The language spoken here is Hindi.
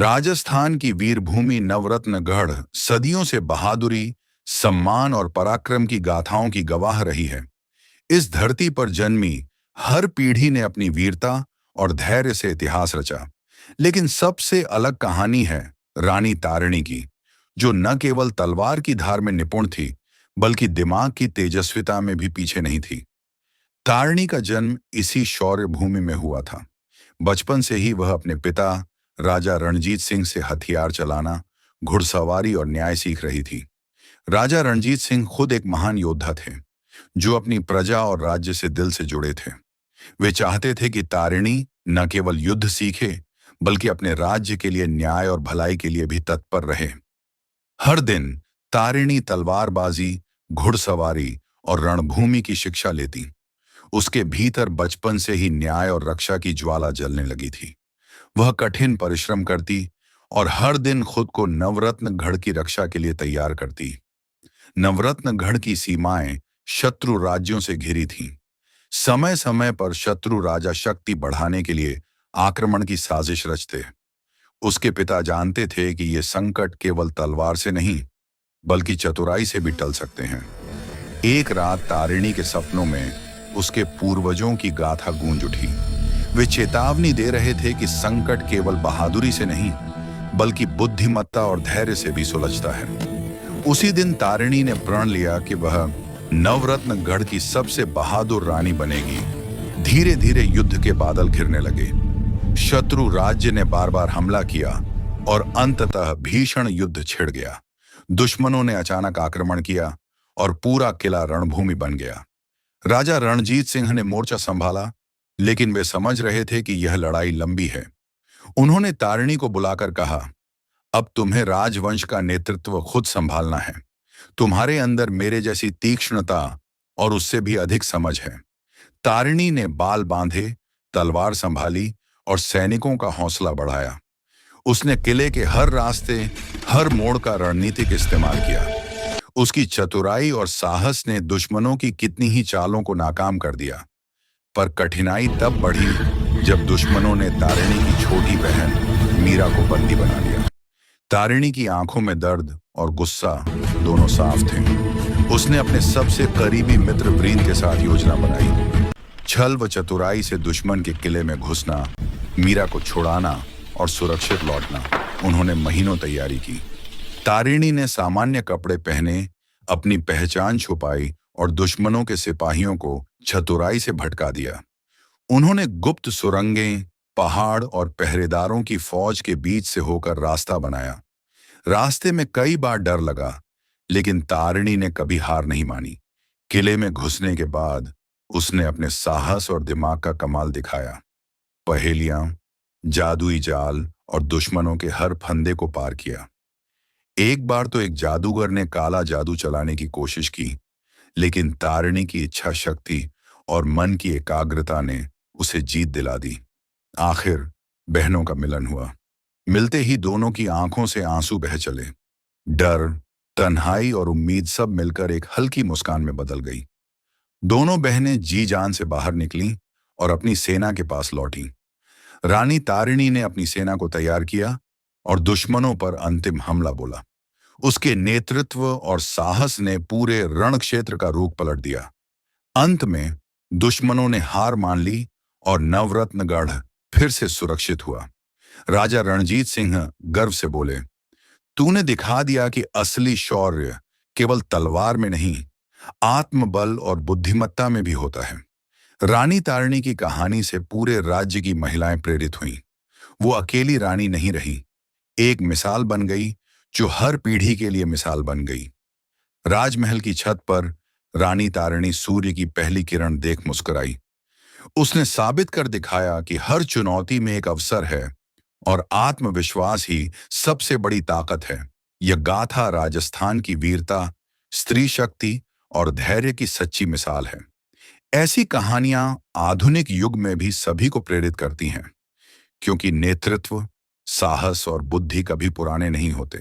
राजस्थान की वीरभूमि नवरत्नगढ़ सदियों से बहादुरी, सम्मान और पराक्रम की गाथाओं की गवाह रही है। इस धरती पर जन्मी हर पीढ़ी ने अपनी वीरता और धैर्य से इतिहास रचा। लेकिन सबसे अलग कहानी है रानी तारिणी की, जो न केवल तलवार की धार में निपुण थी, बल्कि दिमाग की तेजस्विता में भी पीछे नहीं थी। तारिणी का जन्म इसी शौर्य भूमि में हुआ था। बचपन से ही वह अपने पिता राजा रणजीत सिंह से हथियार चलाना, घुड़सवारी और न्याय सीख रही थी। राजा रणजीत सिंह खुद एक महान योद्धा थे, जो अपनी प्रजा और राज्य से दिल से जुड़े थे। वे चाहते थे कि तारिणी न केवल युद्ध सीखे, बल्कि अपने राज्य के लिए न्याय और भलाई के लिए भी तत्पर रहे। हर दिन तारिणी तलवारबाजी, घुड़सवारी और रणभूमि की शिक्षा लेती। उसके भीतर बचपन से ही न्याय और रक्षा की ज्वाला जलने लगी थी। वह कठिन परिश्रम करती और हर दिन खुद को नवरत्न गढ़ की रक्षा के लिए तैयार करती। नवरत्न गढ़ की सीमाएं शत्रु राज्यों से घिरी थीं। समय समय पर शत्रु राजा शक्ति बढ़ाने के लिए आक्रमण की साजिश रचते। उसके पिता जानते थे कि ये संकट केवल तलवार से नहीं, बल्कि चतुराई से भी टल सकते हैं। एक रात तारिणी के सपनों में उसके पूर्वजों की गाथा गूंज उठी। वे चेतावनी दे रहे थे कि संकट केवल बहादुरी से नहीं, बल्कि बुद्धिमत्ता और धैर्य से भी सुलझता है। उसी दिन तारिणी ने प्रण लिया कि वह नवरत्नगढ़ की सबसे बहादुर रानी बनेगी। धीरे धीरे युद्ध के बादल घिरने लगे। शत्रु राज्य ने बार बार हमला किया और अंततः भीषण युद्ध छिड़ गया। दुश्मनों ने अचानक आक्रमण किया और पूरा किला रणभूमि बन गया। राजा रणजीत सिंह ने मोर्चा संभाला, लेकिन वे समझ रहे थे कि यह लड़ाई लंबी है। उन्होंने तारिणी को बुलाकर कहा, अब तुम्हें राजवंश का नेतृत्व खुद संभालना है। तुम्हारे अंदर मेरे जैसी तीक्ष्णता और उससे भी अधिक समझ है। तारिणी ने बाल बांधे, तलवार संभाली और सैनिकों का हौसला बढ़ाया। उसने किले के हर रास्ते, हर मोड़ का रणनीतिक इस्तेमाल किया। उसकी चतुराई और साहस ने दुश्मनों की कितनी ही चालों को नाकाम कर दिया। पर कठिनाई तब बढ़ी जब दुश्मनों ने तारिणी की छोटी बहन मीरा को बंदी बना लिया। तारिणी की आंखों में दर्द और गुस्सा दोनों साफ थे। उसने अपने सबसे करीबी मित्र वृंद के साथ योजना बनाई। छल व चतुराई से दुश्मन के किले में घुसना, मीरा को छुड़ाना और सुरक्षित लौटना। उन्होंने महीनों तैयारी की। तारिणी ने सामान्य कपड़े पहने, अपनी पहचान छुपाई और दुश्मनों के सिपाहियों को चतुराई से भटका दिया। उन्होंने गुप्त सुरंगें, पहाड़ और पहरेदारों की फौज के बीच से होकर रास्ता बनाया। रास्ते में कई बार डर लगा, लेकिन तारिणी ने कभी हार नहीं मानी। किले में घुसने के बाद उसने अपने साहस और दिमाग का कमाल दिखाया। पहेलियां, जादुई जाल और दुश्मनों के हर फंदे को पार किया। एक बार तो एक जादूगर ने काला जादू चलाने की कोशिश की, लेकिन तारिणी की इच्छा शक्ति और मन की एकाग्रता ने उसे जीत दिला दी। आखिर बहनों का मिलन हुआ। मिलते ही दोनों की आंखों से आंसू बह चले। डर, तन्हाई और उम्मीद सब मिलकर एक हल्की मुस्कान में बदल गई। दोनों बहनें जी जान से बाहर निकलीं और अपनी सेना के पास लौटीं। रानी तारिणी ने अपनी सेना को तैयार किया और दुश्मनों पर अंतिम हमला बोला। उसके नेतृत्व और साहस ने पूरे रण क्षेत्र का रुख पलट दिया। अंत में दुश्मनों ने हार मान ली और नवरत्नगढ़ फिर से सुरक्षित हुआ। राजा रणजीत सिंह गर्व से बोले, तूने दिखा दिया कि असली शौर्य केवल तलवार में नहीं, आत्मबल और बुद्धिमत्ता में भी होता है। रानी तारिणी की कहानी से पूरे राज्य की महिलाएं प्रेरित हुईं। वो अकेली रानी नहीं रही, एक मिसाल बन गई जो हर पीढ़ी के लिए मिसाल बन गई। राजमहल की छत पर रानी तारिणी सूर्य की पहली किरण देख मुस्कुराई। उसने साबित कर दिखाया कि हर चुनौती में एक अवसर है और आत्मविश्वास ही सबसे बड़ी ताकत है। यह गाथा राजस्थान की वीरता, स्त्री शक्ति और धैर्य की सच्ची मिसाल है। ऐसी कहानियां आधुनिक युग में भी सभी को प्रेरित करती हैं, क्योंकि नेतृत्व, साहस और बुद्धि कभी पुराने नहीं होते।